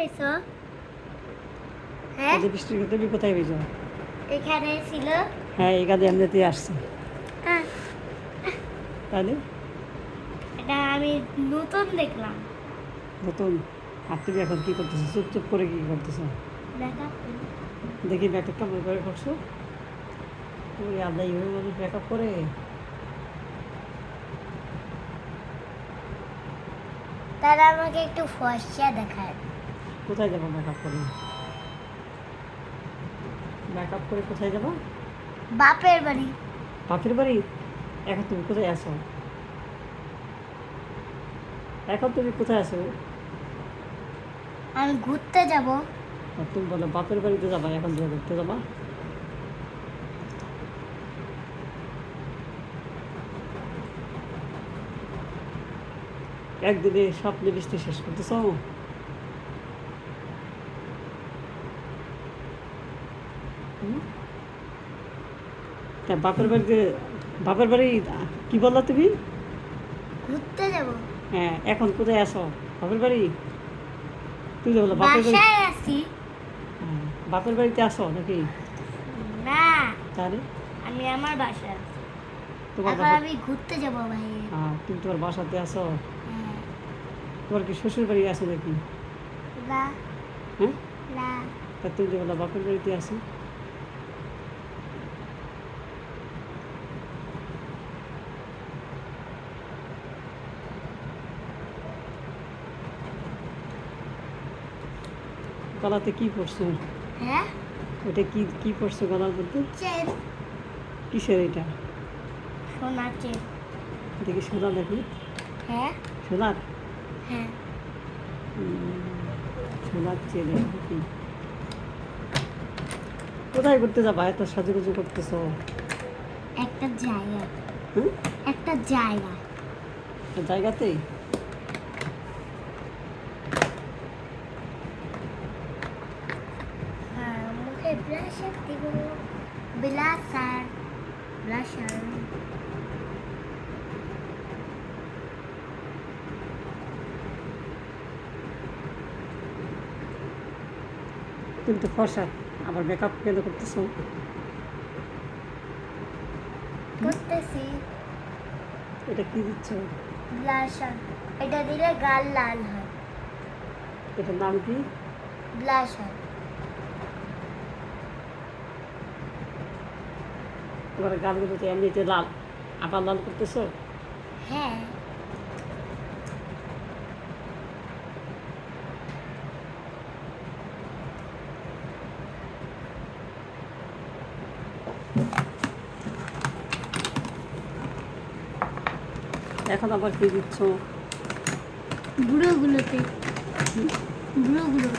পাইছো? হ্যাঁ, এই যে বৃষ্টির কথা তুমি কোথায় পেয়েছো? এখানে ছিল। হ্যাঁ, এই কাজে এমনিতেই আসছে। হ্যাঁ, তাহলে এটা আমি নতুন দেখলাম। নতুন। আর তুমি এখন কি করতেছো? চুপ চুপ করে কি করতেছো? দেখা দেখি ব্যাকআপ কেমন করে করছো? ওই আদা এইভাবে মানুষ ব্যাকআপ করে? তারা আমাকে একটু ফর্সা দেখায়। কোথায় যাবো ব্যাকআপ করে? ব্যাকআপ করে কোথায় যাবো? বাপের বাড়ি। বাপের বাড়ি? এখন তুমি কোথায় আছো? এখন তুমি কোথায় আছো? আমি ঘুরতে যাব। আর তুমি বলো বাপের বাড়িতে যাবা, এখন যে ঘুরতে যাবা? একদিনে স্বপ্নে বৃষ্টি শেষ করতেছ? হুম? তা বাপের বাড়ি কি বললা তুমি? ঘুরতে যাব। হ্যাঁ, এখন কোথায় আছো? বাপের বাড়ি? তুমি যে বলো বাপের বাড়ি। বাসায় আছি। হ্যাঁ, বাপের বাড়িতে আসো নাকি? না, তাহলে আমি আমার বাসায় আছি। তোমার এখন বাসা? আমি ঘুরতে যাব ভাই। হ্যাঁ, তুমি তোমার বাসাতে আসো? হ্যাঁ, তোমার কি শ্বশুর বাড়ি আছে নাকি? না, হ্যাঁ, না। তা তুমি যে বলো বাপের বাড়িতে আসো? গলাতে কি পড়ছো? হ্যাঁ, ওটা কি কি পড়ছো গলার মধ্যে? চেন। কিসের এটা? সোনার চেন। দেখি সোনা দেখি। হ্যাঁ, সোনার? হ্যাঁ। সোনার চেন নাকি? কোথায় ঘুরতে যাবা? এত সাজুগুজু করতেছো? একটা জায়গা। হুম? একটা জায়গা। জায়গাতেই? হ্যাঁ, মুখে ব্লাশার দিব। ব্লাশার। ব্লাশার। তুমি তো ফর্সা, আবার মেকআপ কেন করতেছো? করতেছি। এটা কি দিচ্ছ? ব্লাশার। এটা দিলে গাল লাল হয়। এটার নাম কি? ব্লাশার। তোমার গালগুলো তো এমনিতে লাল, আবার লাল করতেছো? হ্যাঁ। এখন আবার কি দিচ্ছ? বুড়োগুলোতে। বুড়োগুলো।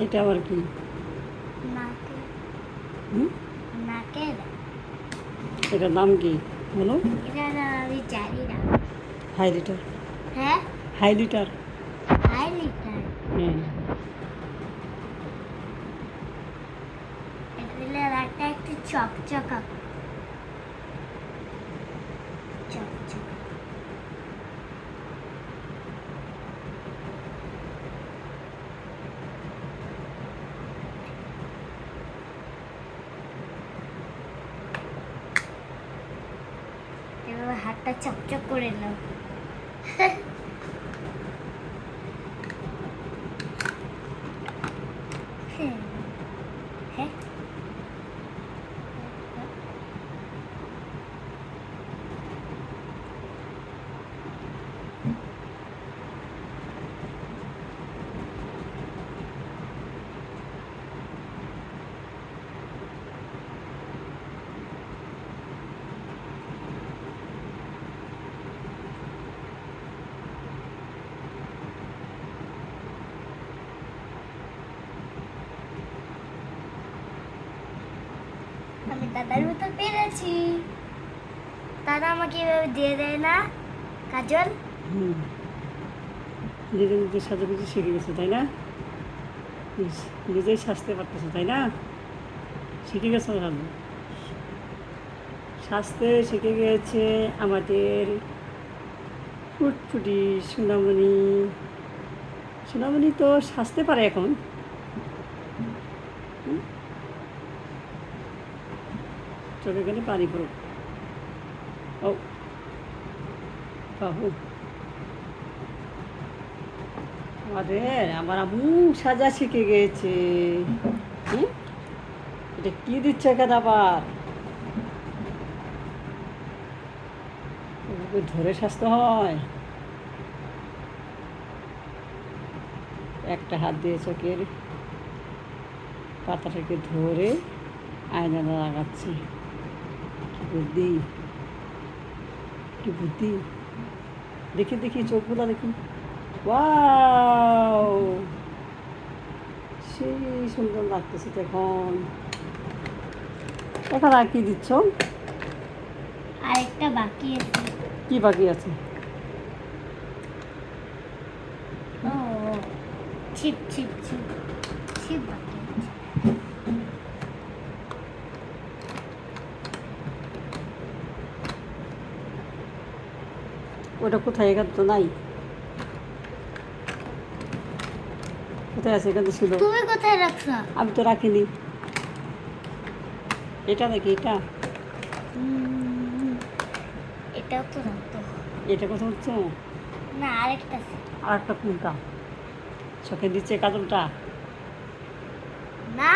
এটা আবার কি? নাকে। হুম? নাকের। এটার নাম কি বলো? এটা না, আমি জানি না। হাইলাইটার। হ্যাঁ, হাইলাইটার। হাইলাইটার। হ্যাঁ। এটা দিলে রাগটা একটু চকচকা। চকচকা। হাতটা চকচক করে নাও। হ্যাঁ হ্যাঁ আমি দাদার মতো পেরেছি। দাদা আমাকে এভাবে দিয়ে দেয় না কাজল। হুম, নিজে নিজে সাজাগুজি শিখে গেছে তাই না? নিজেই সাজতে পারতেছে তাই না? শিখে গেছে ভালো, সাজতে শিখে গিয়েছে আমাদের ফুটফুটি সোনামণি। সোনামণি তো সাজতে পারে এখন। চোখে গেলে পানি পড়ুক। ও বাবু, আরে আমার আম্মু সাজা শিখে গিয়েছে। হুম, এটা কি দিচ্ছে এখানে আবার? ওকে ধরে সাজতে হয়। একটা হাত দিয়ে চোখের পাতাটাকে ধরে আয়না লাগাচ্ছে। কি বুদ্ধি, কি বুদ্ধি! দেখি দেখি চোখগুলো দেখি। ওয়াও, সেই সুন্দর লাগতেছে এখন। এখন আর কি দিচ্ছ? আরেকটা বাকি আছে। কি বাকি আছে? ও ছিপ ছিপ ছিপ ছিপ বাকি আছে। ওটা কোথায়? এখানে তো নাই। কোথায় আছে? এখানে ছিল। তুমি কোথায় রাখছো? আমি তো রাখিনি। এটা নাকি এটা? এটাও তো রাখতো। এটা কথা হচ্ছে না আরেকটা আছে। আর একটা কোনটা? চোখে দিচ্ছে কাজলটা? না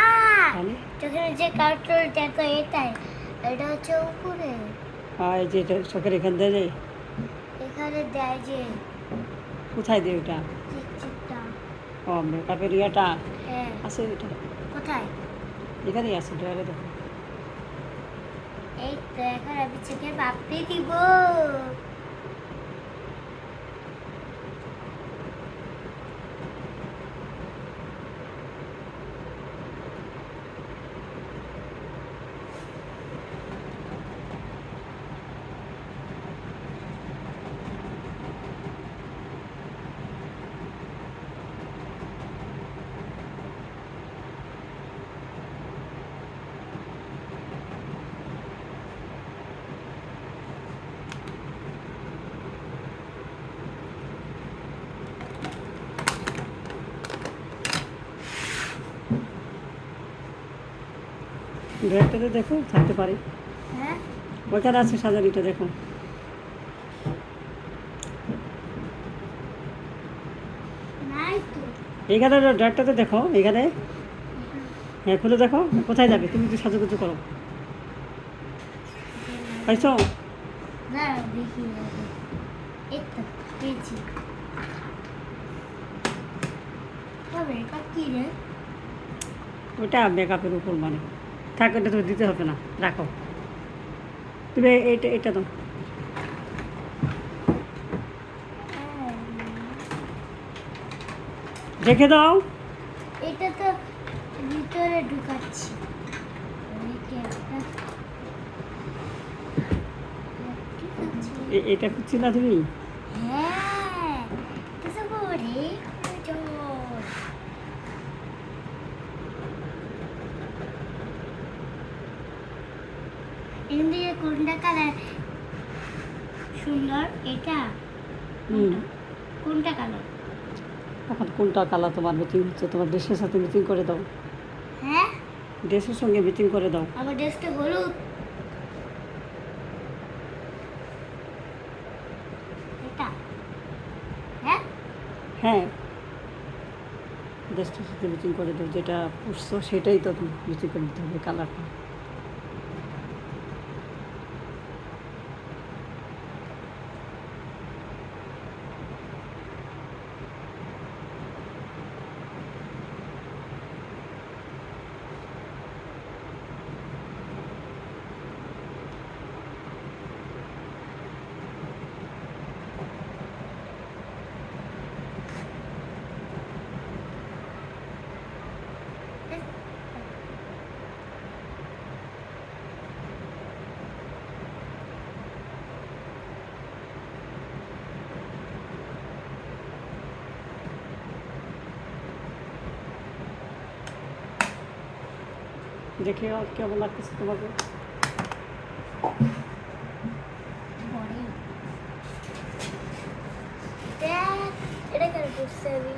তাহলে চোখের যে কার্টুনটা তো এটাই। এটা হচ্ছে উপরে। এই যে এটা চোখের এখান দিয়ে যায়। এখানে দেয় যে কোথায় দিয়ে ওটা? চিকচিকটা। ও, মেকআপের ইয়াটা হ্যাঁ আছে এটা। কোথায়? এখানেই আছে, ড্রয়ারে দেখো। এই তো এখন আমি চোখের পাপড়ি দিব। ড্রয়ারটাতে দেখো, থাকতে পারে। হ্যাঁ ওইখানে আছে সাজানিটা, দেখো। নাই তো। এইখানে ড্রয়ারটাতে দেখো, এখানে। হ্যাঁ, খুলে দেখো। কোথায় যাবে? তুমি তো সাজুগুজু করো। পাইছো? না দেখি এই তো পেয়েছি। তবে এটা কি রে? ওটা মেকআপের উপর মানে। থাক, ওটা তুমি দিতে হবে না, রাখো। তুমি এইটা এটা দাও। রেখে দাও। এটা তো ভিতরে ঢুকাচ্ছি। এদিকে একটা ঠিক আছে। এটা খুঁজছি না তুমি? হ্যাঁ কিছু করে এখান থেকে কোনটা কালার সুন্দর? এটা হুম। কোনটা কালার? এখন কোনটা কালার তোমার মিটিং হচ্ছে? তোমার ড্রেসের সাথে মিটিং করে দাও। হ্যাঁ ড্রেসের সঙ্গে মিটিং করে দাও। আমার ড্রেসটা হলুদ। হ্যাঁ, দেশটার সাথে ম্যাচিং করে দেবো, যেটা পুষছো সেটাই তো ম্যাচিং করে দিতে হবে কালারটা। দেখে কেমন লাগতেছে তোমাকে? ঘড়ি দেখ, এটা কেন করছে আমি?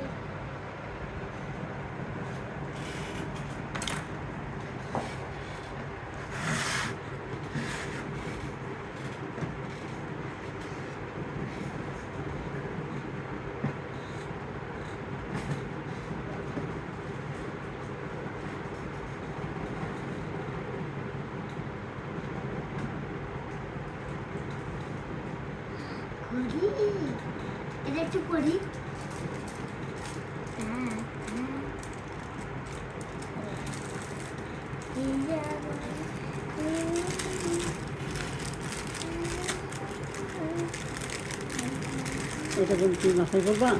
ঘড়ি এটা একটু পড়ি। এটা বল তুই মাথায় বলবা,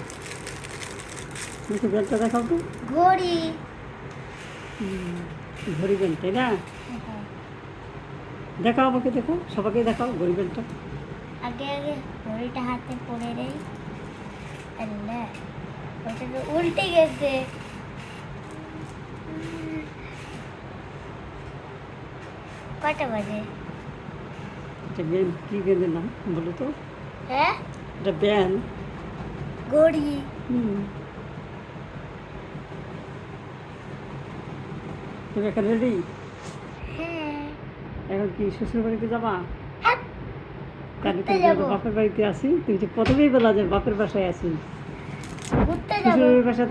মুখে ব্যাগটা দেখাও তো। ঘড়ি ঘড়ি ব্যান্ড, তাই না? দেখাও আমাকে, দেখো সবাইকে দেখাও ঘড়ি ব্যান্ডটা। আগে আগে ঘড়িটা হাতে পড়ে নেই। আল্লাহ, ওটা তো উল্টে গেছে। কটা বাজে? এটা ব্যান্ড, কী ব্যান্ডের নাম বলো তো? হ্যাঁ, এটা ব্যান্ড। ঘড়ি। তুমি এখন রেডি? হ্যাঁ, এখন কি শ্বশুর বাড়িতে যাবা? হ্যাঁ, কালকে ঘুরতে তো যাবো। বাপের বাড়িতে আছি, তুমি যে প্রথমেই বলা যে বাপের বাসায় আছি, ঘুরতে যাবো। শ্বশুরের বাসা